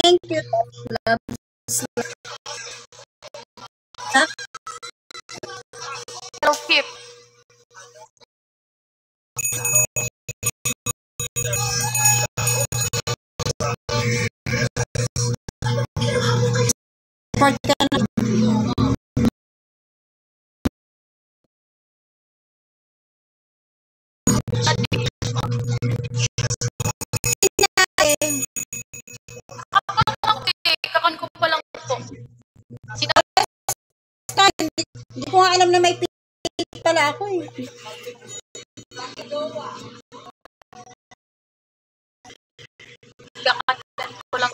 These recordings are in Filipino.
Thank you, love. Keep. Kakan ko pa lang po. Hindi ko nga alam na may pala ako eh. Kakan ko lang.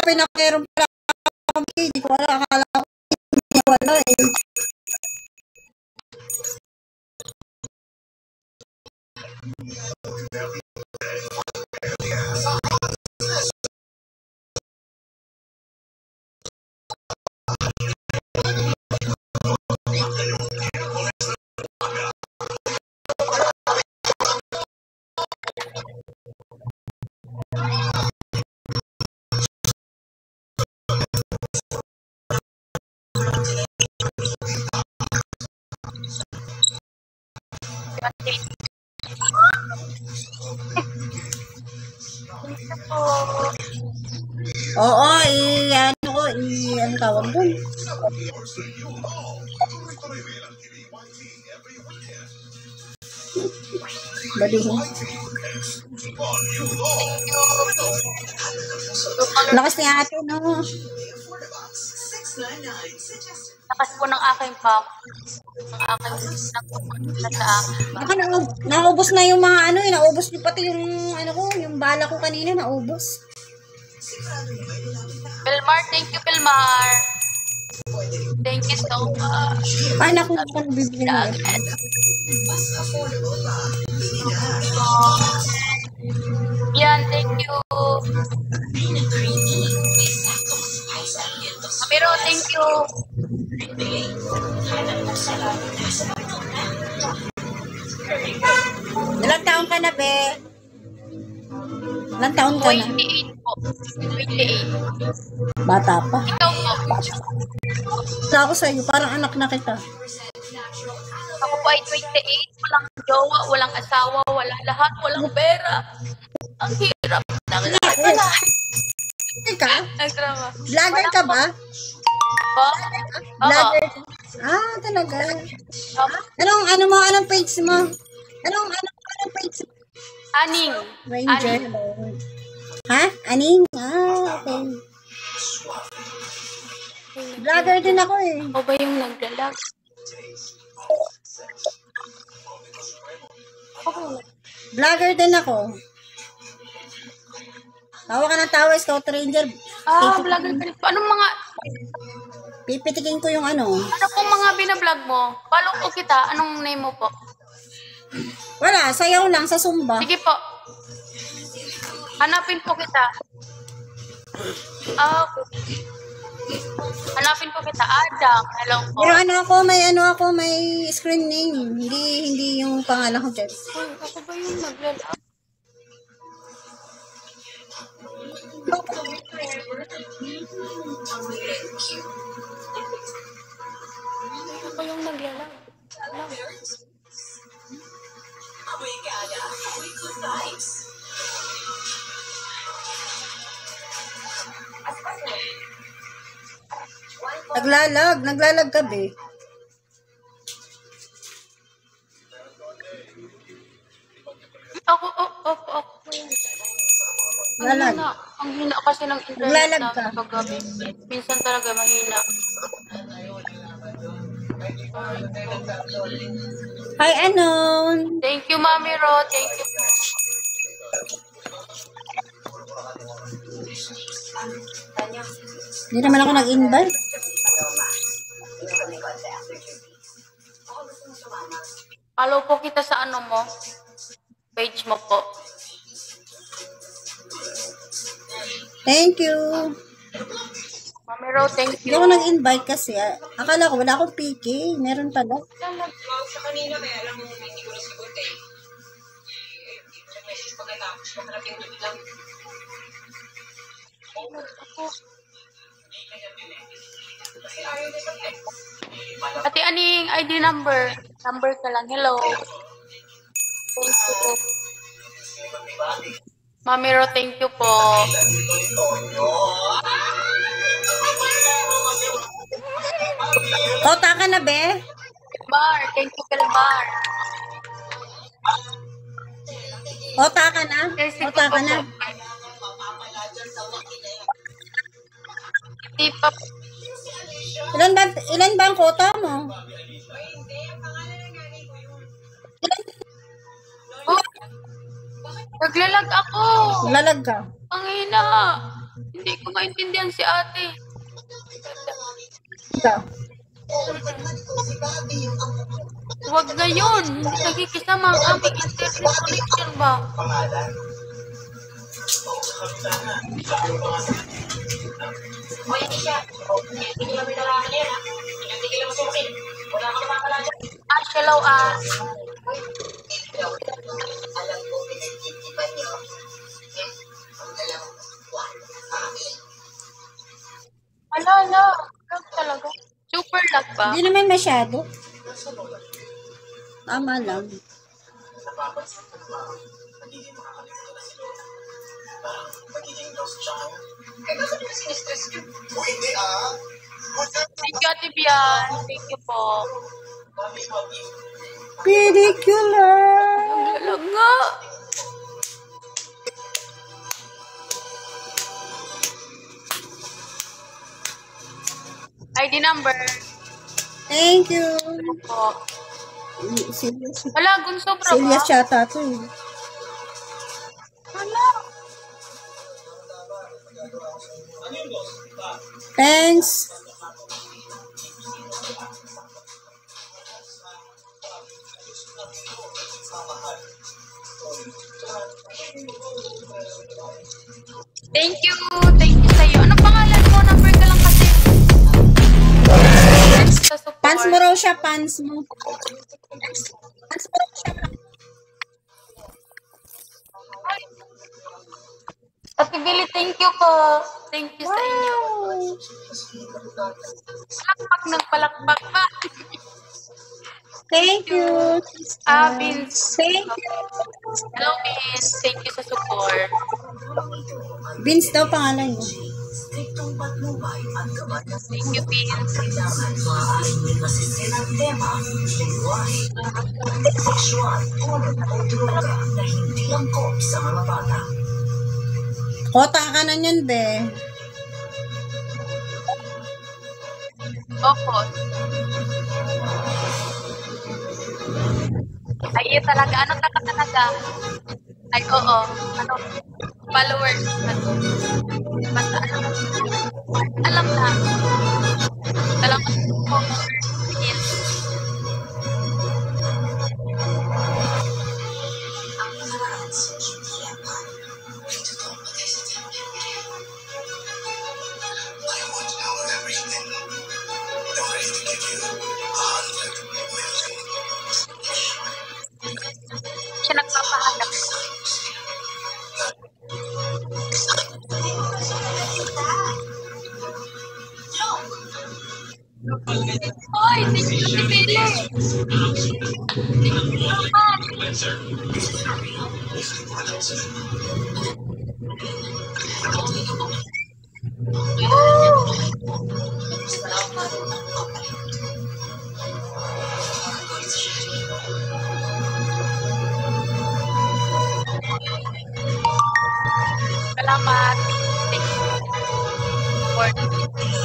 Pinakairon pala ako, hindi ko wala, akala ko wala eh. Oo, ano tawag dun? Balihin. Lakas ni ate, no? Lakas po ng aking pop. Ng aking naubos na yung mga ano, naubos niyo pati yung ano ko, yung bala ko kanina, naubos. Pilmar, thank you, Pilmar. Thank you so much. Ay, naku, kung bibili mo. Yan, thank you. Pero, thank you. Ilang taon ka na, be? Ilang taon ka na? 28 po. 28. Bata pa. Ikaw po. Bata ako sa'yo, parang anak na kita. Ako po ay 28. Walang jowa, walang asawa, walang lahat, walang pera. Ang hirap ng lahat. Ika? Nagdrama. Vlogger ka ba? Po? Vlogger ka? Ah, talaga. Anong page mo? Anong page mo? Aning. Ranger. Ha? Aning? Ah, okay. Vlogger din ako eh. Ako ba yung naglalag? Vlogger din ako. Tawa ka ng tawa, Scout Ranger. Vlogger ka rin. Anong mga... Pipitikin ko yung ano. Ano pong mga binablog mo? Follow ko kita. Anong name mo po? Wala, sayaw lang sa Zumba. Sige po. Hanapin po kita. Okay. Hanapin po kita. Adam. Hello po. Pero may screen name. Hindi yung pangalan ko dyan. Uy, ako ba yung naglalag? Ako yung naglalag. Naglalag ka be. Ako. Lalag. Ang hina kasi ng internet Naglalag na ka. paggabi. Minsan talaga mahina. Hi, Anon. Thank you, Mami Ro. Thank you. Hindi naman ako nag-invite. Follow po kita sa ano mo. Page mo po. Thank you. Mami Ro, thank Hindi you. ako nag-invite kasi. Akala ko wala akong PK. Meron pala. Sa kanina, kaya alam mo, hindi ko nasagot eh. Message pagkatapos, makarating doon lang. Kasi ayaw na siya eh. Ate Aning, ID number. Number ka lang. Hello. Thank you. Mami Ro, thank you po. Kota ka na, be? Bar, thank you, Kalbar. Kota ka na? Kota ka na? Hindi pa. Ilan ba ang kota mo? Oh, naglalag ako. Lalag ka. Ang hina. Hindi ko maintindihan si ate. Ikaw. Huwag ngayon. Hindi nagkikisama ang aming internet connection ba? O, yan siya. Hindi kami nalaman yan, ha? Hindi kila masukin. Wala ka mapapala dyan. Hello, Alam ko, pinagtitipan niyo. Ang dalawang buwan. Ala. Lag talaga. Super lag ba? Hindi naman masyado. Tama lang. Thank you, Ate Bian. Thank you po. Pedicure. Naglalag nga. ID number. Thank you. Po. Serious. Wala, gunso bro. Serious yata to eh. Wala. Thanks. Thank you. Thank you sa'yo. Ano pangalan mo? Number ka lang kasi. Thanks sa support. Pants mo raw siya, pants mo. Pants mo raw siya. Ate Billy, thank you po. Thank you sa inyo. Palakpak, nagpalakpak pa. Thank you. Vince. Thank you. Hello, Vince. Thank you sa support. Vince daw pangalan niya. Thank you, Vince. Kota ka na niyan, be. Opo. Ay, iyo talaga. Ano ka talaga? Ay, oo. Ano? Followers. Ano? Basta ano? Alam na. Salamat po. Vince. Siya nagpapahanap. Hoy, thank you, Ate Billy. Thank you so much. Salamat. Thank you for the support.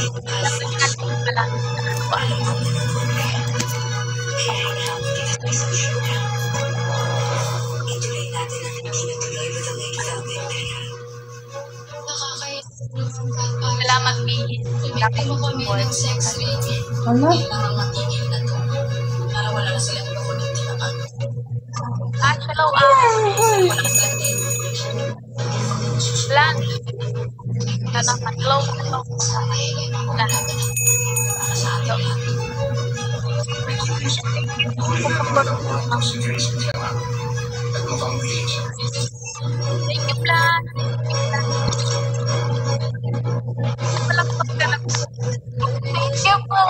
Salamat pala. Salamat, Miss. Dapat support. Ano? Parang matigil na to. Para wala na sila nagkakulit na pa. Hello, Wala na sila din. Lan. Salamat. Hello. Para sa atin lahat. Thank you, Lan. Malakot ka na. Thank you po.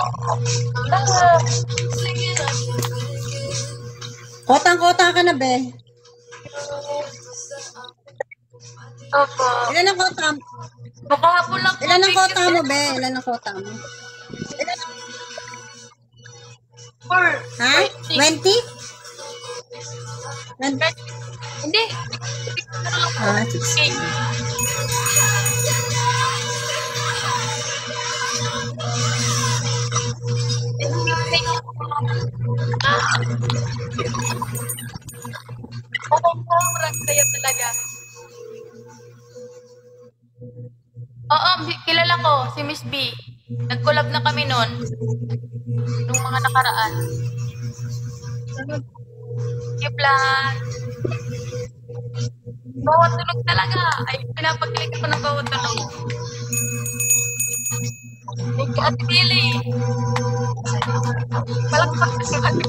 Kotang-kota ka na, be. Opo. Ilan ang kota mo? Makahapon lang po. Ilan ang Thank kota you, mo, be? Ilan ang kota mo? Four. Ha? 20? Hindi. Ah, 6. Okay. Sobrang kaya talaga. Oo, kilala ko, si Miss B. Nag-collab na kami noon. Nung mga nakaraan. Kiplan. Bawat tunog talaga. Ay, pinapakilig ko ng bawat tunog. Thank you, Ate Billy. Palakpak na si Ate.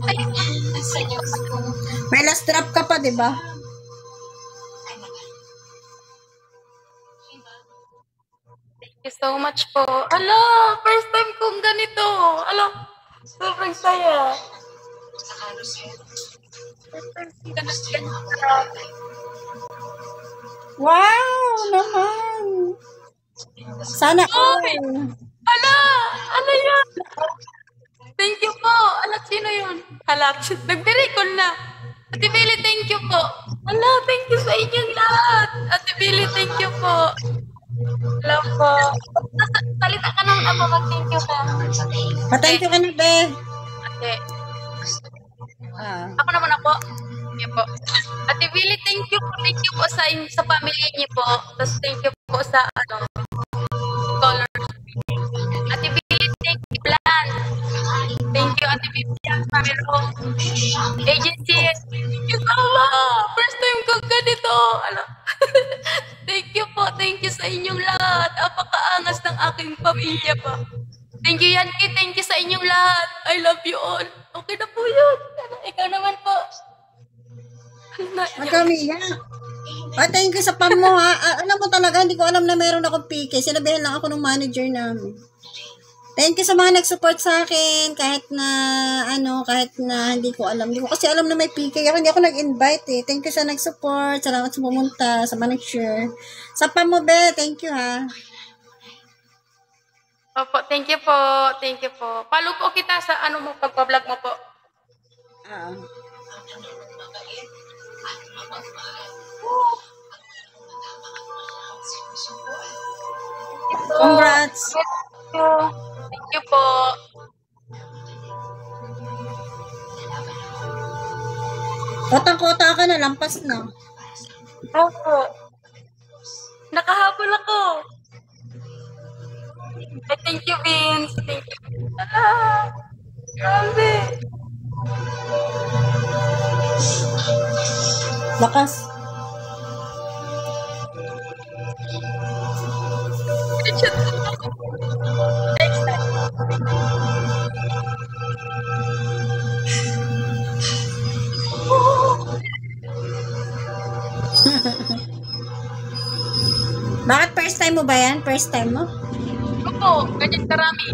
Ay, May last drop ka pa, di ba? thank you so much po. Ala, first time kong ganito. Ala, sobrang saya. First time kong ganito. Wow, naman. Sana all. Ala, ano yan? Thank you po. Ala, sino yun? Ala, nag-recall na. Ate Billy, thank you po. Ala, thank you sa inyong lahat. Ate Billy, thank you po. Hello po. Salita ka naman ako, mag-thank you ka. Pa-thank you ka na, be. Ate, Ah. ako naman ako. Thank you po. Ate Billy, thank you po. Thank you po sa pamilya niyo po. Tapos thank you po sa scholars. Ate Billy, thank you, Plan. Thank you, Ate Billy. Camero. Agency. Thank you so much. First time ko ganito. Ano? Thank you sa inyong lahat. Apakaangas ng aking pamilya pa. Thank you, Yankee. Thank you sa inyong lahat. I love you all. Okay na po yun. Ikaw naman po. Ang kamiya. Pa-thank you sa pam mo, ha. Alam mo talaga, hindi ko alam na meron akong PK. Sinabihan lang ako ng manager namin. Thank you sa mga nag-support sa akin kahit na hindi ko alam. Hindi ko kasi alam na may PK ako. Hindi ako nag-invite eh. Thank you sa nag-support. Salamat sa pumunta, sa mga nag-share. Sa pam mo, be. Thank you, ha. Opo, thank you po. Thank you po. Follow po kita sa pagpa-vlog mo po. Ah. Congrats. Thank you po. Kotang-kota ka na, lampas na. Opo. Nakahabol ako. Ay, thank you, Vince. Thank you. Ah, grabe. Lakas. Next time. Bakit first time mo ba yan? First time mo? Opo, ganyan karami.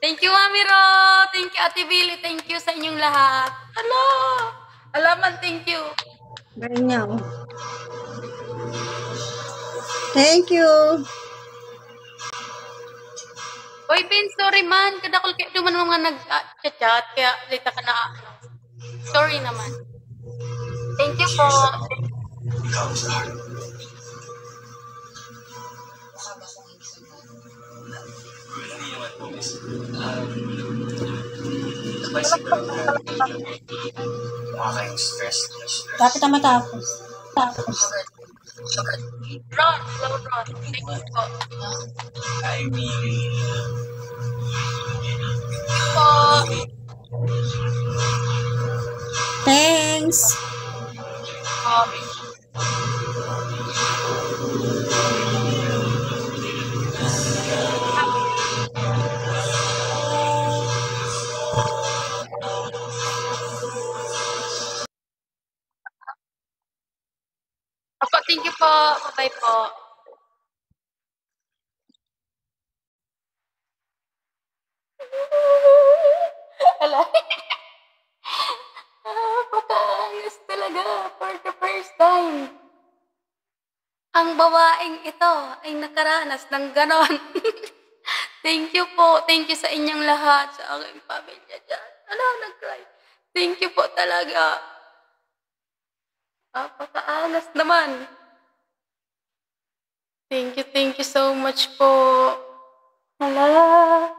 Thank you, Mami Ro. Thank you, Ate Billy. Thank you sa inyong lahat. Hello. Alaman, thank you. Ayun niya, oh. Thank you. Oy, Ben, sorry man. Kadakol kayo naman mga nag-chat, kaya lita ka na. Sorry naman. Thank you po. Dapat na matapos. Tapos. Ron, hello Ron. Thank you po. Po. Thanks. Opo, thank you po. Bye po. Ala. Pakaayos talaga for the first time. Ang babaeng ito ay nakaranas ng ganon. Thank you po. Thank you sa inyong lahat, sa aking pamilya dyan. Ala, nag-cry. Thank you po talaga. Pakaangas naman. Thank you so much po. Hala.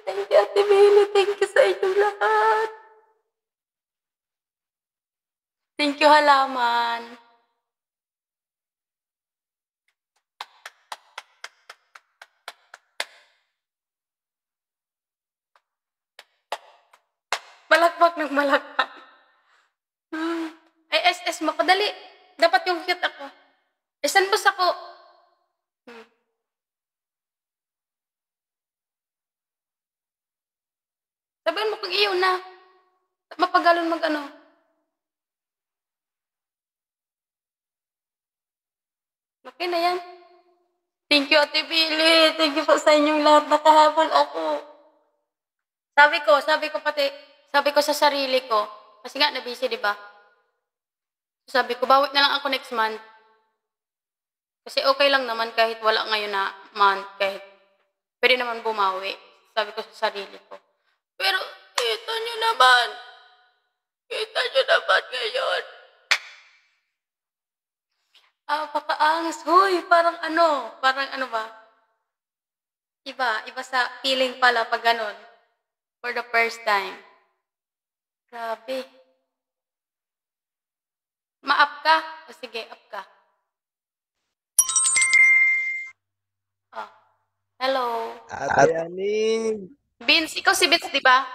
Thank you, Ate Mili. Thank you sa inyong lahat. Thank you, halaman. Malakpak ng malakpak. Ay, SS mo, kadali. Dapat yung cute ako. Isan bus ako. Sabihin mo kung iyo na. Mapagalon mag-ano. Okay na yan. Thank you, Ate Billy. Thank you po sa inyong lahat. Nakahabol ako. Sabi ko sa sarili ko, kasi nga na-busy, di ba? Sabi ko, bawi na lang ako next month. Kasi okay lang naman kahit wala ngayon na month, kahit pwede naman bumawi. Sabi ko sa sarili ko. Pero, kita nyo naman ngayon. Pakaangas. Huy, parang ano ba? Iba sa feeling pala pag ganun. For the first time. Grabe. Ma-up ka? O sige, up ka. Hello. Ate Aning! Vince, ikaw si Vince, di ba?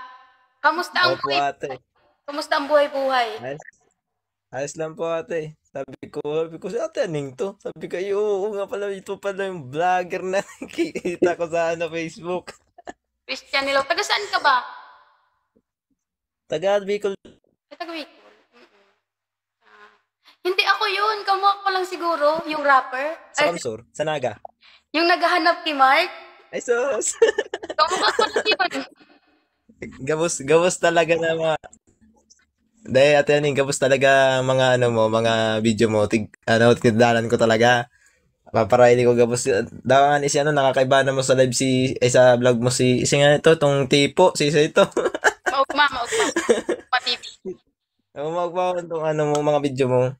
Kamusta ang Opo ate. Kamusta ang buhay-buhay? Ayos lang po ate. Sabi ko si Ate Aning to. Sabi ko, oo nga pala, ito pala yung vlogger na nakikita ko sa Facebook. Christian Nilaw. Taga saan ka ba? Taga Bicol. Taga Bicol. Hindi ako yun. Kamukha ko lang siguro, yung rapper. Sa Kamsur, sa Naga. Yung naghahanap ni Mark. Ay sus! Kamukha ko lang yun. Gabos talaga na mga... Dahil Ate Aning, gabos talaga mga mga video mo. Tindalan ko talaga. Paparili ko gabos. Dawangan nakakaiba na mo sa live sa vlog mo nga ito, tong tipo, isa ito. Maugma. Patipi. Maugma itong mga video mo.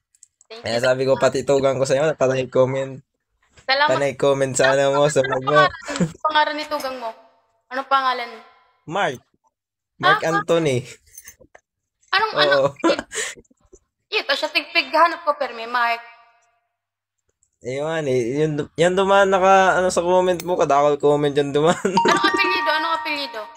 Thank Kaya you. sabi ko, patitugan ko sa iyo, panay comment. Salamat. Panay comment sa mo, sa vlog mo. Pangalan ni Tugang mo? Anong pangalan? Mark Anthony. Anong? Ito siya, tigpighanap ko, perme, Mark. Ayun, yan dumaan sa comment mo, kadakal comment yan dumaan. Anong apelyido?